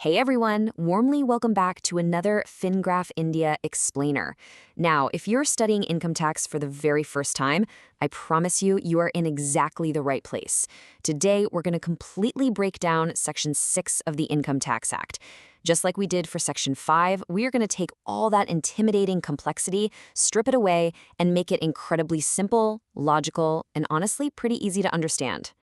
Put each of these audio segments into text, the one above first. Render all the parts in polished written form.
Hey everyone, warmly welcome back to another Fingraph India explainer. Now, if you're studying income tax for the very first time, I promise you are in exactly the right place. Today, we're going to completely break down Section 6 of the Income Tax Act. Just like we did for Section 5, we are going to take all that intimidating complexity, strip it away, and make it incredibly simple, logical, and honestly pretty easy to understand.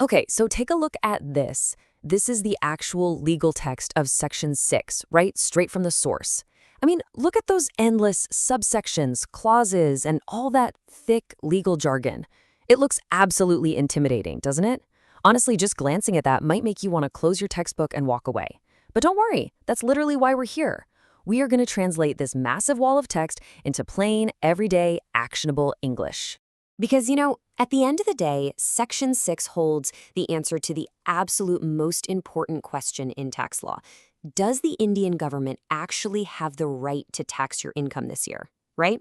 Okay, so take a look at this. This is the actual legal text of Section 6, right? Straight from the source. I mean, look at those endless subsections, clauses, and all that thick legal jargon. It looks absolutely intimidating, doesn't it? Honestly, just glancing at that might make you want to close your textbook and walk away. But don't worry, that's literally why we're here. We are going to translate this massive wall of text into plain, everyday, actionable English. Because, at the end of the day, Section 6 holds the answer to the absolute most important question in tax law. Does the Indian government actually have the right to tax your income this year, right?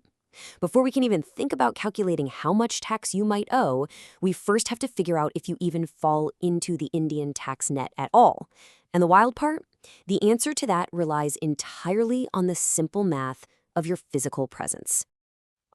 Before we can even think about calculating how much tax you might owe, we first have to figure out if you even fall into the Indian tax net at all. And the wild part? The answer to that relies entirely on the simple math of your physical presence.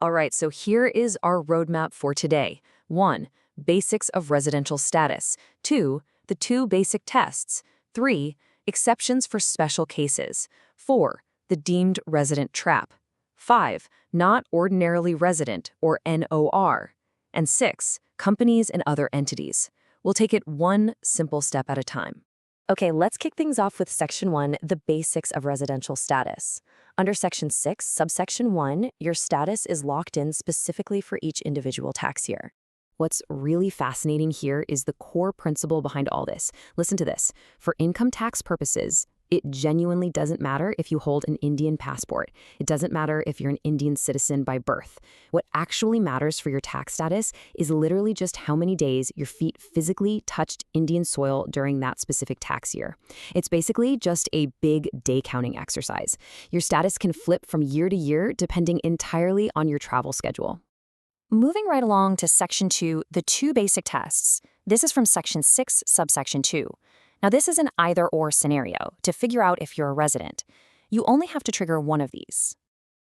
All right, so here is our roadmap for today. 1. Basics of residential status. 2. The 2 basic tests. 3. Exceptions for special cases. 4. The deemed resident trap. 5. Not ordinarily resident, or NOR. And 6. Companies and other entities. We'll take it one simple step at a time. Okay, let's kick things off with Section 1, the basics of residential status. Under Section 6, subsection 1, your status is locked in specifically for each individual tax year. What's really fascinating here is the core principle behind all this. Listen to this. For income tax purposes, it genuinely doesn't matter if you hold an Indian passport. It doesn't matter if you're an Indian citizen by birth. What actually matters for your tax status is literally just how many days your feet physically touched Indian soil during that specific tax year. It's basically just a big day counting exercise. Your status can flip from year to year depending entirely on your travel schedule. Moving right along to Section 2, the 2 basic tests. This is from Section 6, subsection 2. Now, this is an either-or scenario to figure out if you're a resident. You only have to trigger one of these.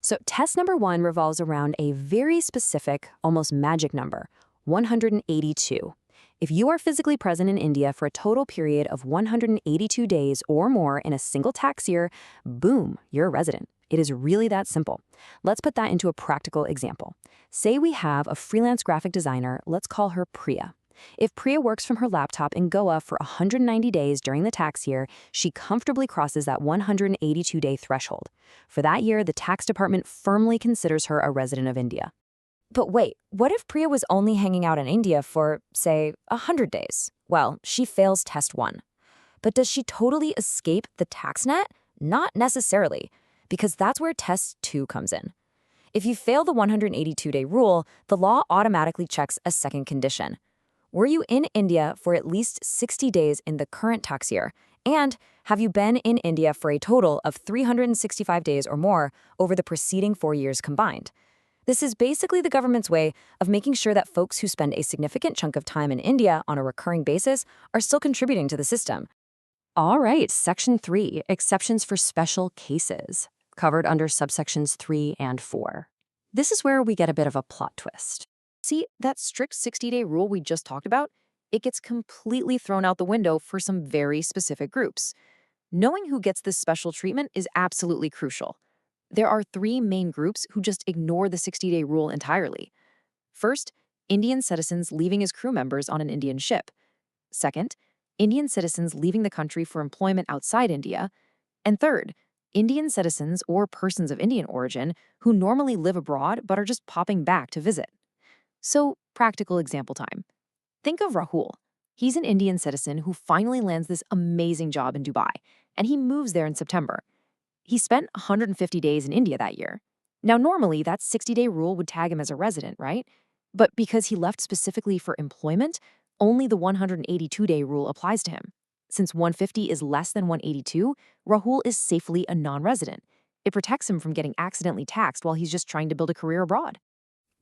So test number 1 revolves around a very specific, almost magic number, 182. If you are physically present in India for a total period of 182 days or more in a single tax year, boom, you're a resident. It is really that simple. Let's put that into a practical example. Say we have a freelance graphic designer, let's call her Priya. If Priya works from her laptop in Goa for 190 days during the tax year, she comfortably crosses that 182-day threshold. For that year, the tax department firmly considers her a resident of India. But wait, what if Priya was only hanging out in India for, say, 100 days? Well, she fails test 1. But does she totally escape the tax net? Not necessarily, because that's where test 2 comes in. If you fail the 182-day rule, the law automatically checks a second condition. Were you in India for at least 60 days in the current tax year? And have you been in India for a total of 365 days or more over the preceding 4 years combined? This is basically the government's way of making sure that folks who spend a significant chunk of time in India on a recurring basis are still contributing to the system. All right, Section 3, exceptions for special cases, covered under subsections 3 and 4. This is where we get a bit of a plot twist. See, that strict 60-day rule we just talked about, it gets completely thrown out the window for some very specific groups. Knowing who gets this special treatment is absolutely crucial. There are 3 main groups who just ignore the 60-day rule entirely. First, Indian citizens leaving as crew members on an Indian ship. Second, Indian citizens leaving the country for employment outside India. And third, Indian citizens or persons of Indian origin who normally live abroad but are just popping back to visit. So, practical example time. Think of Rahul. He's an Indian citizen who finally lands this amazing job in Dubai, and he moves there in September. He spent 150 days in India that year. Now, normally, that 60-day rule would tag him as a resident, right? But because he left specifically for employment, only the 182-day rule applies to him. Since 150 is less than 182, Rahul is safely a non-resident. It protects him from getting accidentally taxed while he's just trying to build a career abroad.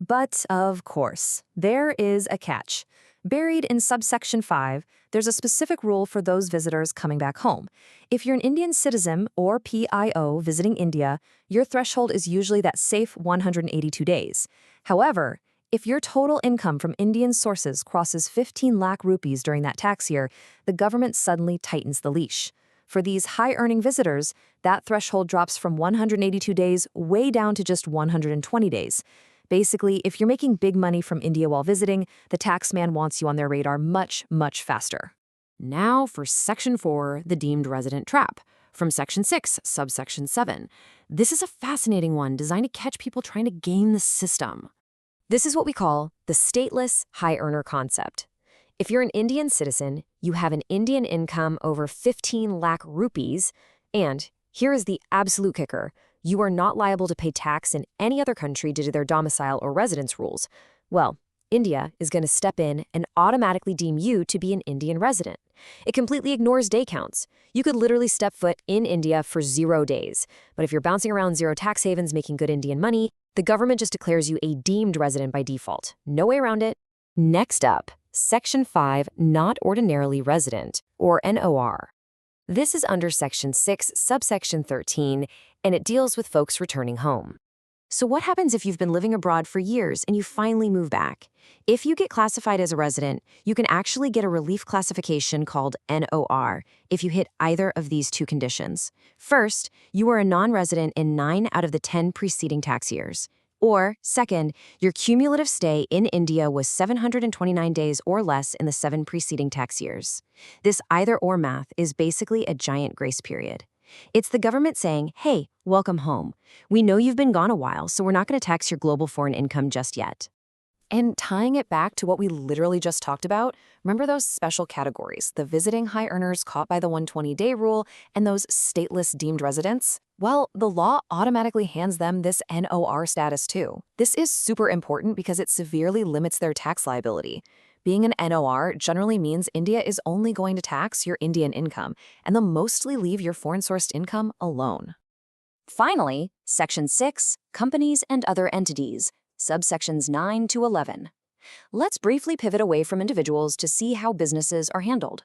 But, of course, there is a catch. Buried in subsection 5, there's a specific rule for those visitors coming back home. If you're an Indian citizen or PIO visiting India, your threshold is usually that safe 182 days. However, if your total income from Indian sources crosses 15 lakh rupees during that tax year, the government suddenly tightens the leash. For these high-earning visitors, that threshold drops from 182 days way down to just 120 days. Basically, if you're making big money from India while visiting, the tax man wants you on their radar much, much faster. Now for Section 4, the deemed resident trap, from Section 6, subsection 7. This is a fascinating one designed to catch people trying to game the system. This is what we call the stateless high earner concept. If you're an Indian citizen, you have an Indian income over 15 lakh rupees, and here is the absolute kicker, you are not liable to pay tax in any other country due to their domicile or residence rules. Well, India is going to step in and automatically deem you to be an Indian resident. It completely ignores day counts. You could literally step foot in India for 0 days. But if you're bouncing around 0 tax havens making good Indian money, the government just declares you a deemed resident by default. No way around it. Next up, Section 5, Not Ordinarily Resident, or NOR. This is under Section 6, subsection 13, and it deals with folks returning home. So what happens if you've been living abroad for years and you finally move back? If you get classified as a resident, you can actually get a relief classification called NOR if you hit either of these two conditions. First, you are a non-resident in 9 out of the 10 preceding tax years. Or, second, your cumulative stay in India was 729 days or less in the 7 preceding tax years. This either-or math is basically a giant grace period. It's the government saying, hey, welcome home. We know you've been gone a while, so we're not going to tax your global foreign income just yet. And tying it back to what we literally just talked about, remember those special categories, the visiting high earners caught by the 120-day rule and those stateless deemed residents? Well, the law automatically hands them this NOR status too. This is super important because it severely limits their tax liability. Being an NOR generally means India is only going to tax your Indian income, and they'll mostly leave your foreign-sourced income alone. Finally, Section 6, Companies and Other Entities, subsections 9 to 11. Let's briefly pivot away from individuals to see how businesses are handled.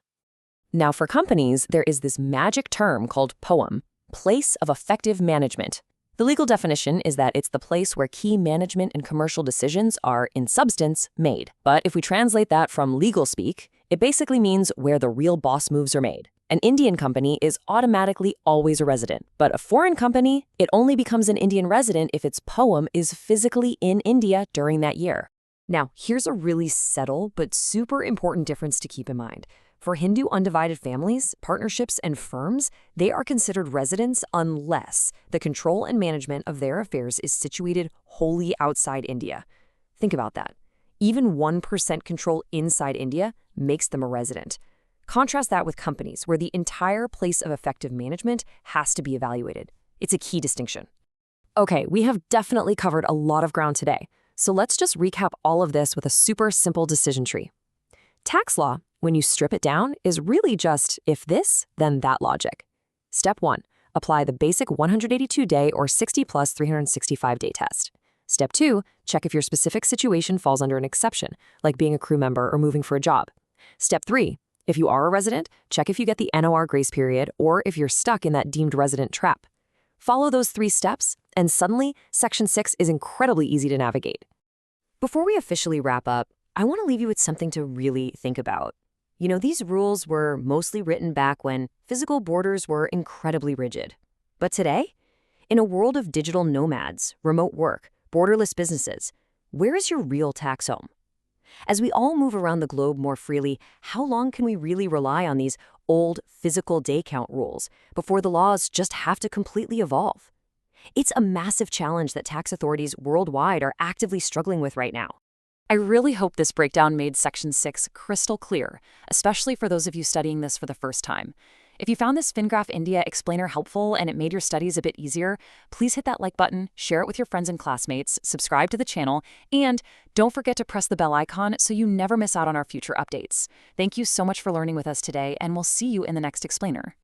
Now for companies, there is this magic term called POEM, Place of Effective Management. The legal definition is that it's the place where key management and commercial decisions are, in substance, made. But if we translate that from legal speak, it basically means where the real boss moves are made. An Indian company is automatically always a resident, but a foreign company, it only becomes an Indian resident if its POEM is physically in India during that year. Now, here's a really subtle but super important difference to keep in mind. For Hindu undivided families, partnerships, and firms, they are considered residents unless the control and management of their affairs is situated wholly outside India. Think about that. Even 1% control inside India makes them a resident. Contrast that with companies, where the entire place of effective management has to be evaluated. It's a key distinction. Okay, we have definitely covered a lot of ground today, so let's just recap all of this with a super simple decision tree. Tax law, when you strip it down, is really just if this, then that logic. Step 1, apply the basic 182-day or 60 plus 365-day test. Step 2, check if your specific situation falls under an exception, like being a crew member or moving for a job. Step 3, if you are a resident, check if you get the NOR grace period or if you're stuck in that deemed resident trap. Follow those 3 steps, and suddenly, Section 6 is incredibly easy to navigate. Before we officially wrap up, I want to leave you with something to really think about. You know, these rules were mostly written back when physical borders were incredibly rigid. But today, in a world of digital nomads, remote work, borderless businesses, where is your real tax home? As we all move around the globe more freely, how long can we really rely on these old physical day count rules before the laws just have to completely evolve? It's a massive challenge that tax authorities worldwide are actively struggling with right now. I really hope this breakdown made Section 6 crystal clear, especially for those of you studying this for the first time. If you found this Fingraph India explainer helpful and it made your studies a bit easier, please hit that like button, share it with your friends and classmates, subscribe to the channel, and don't forget to press the bell icon so you never miss out on our future updates. Thank you so much for learning with us today, and we'll see you in the next explainer.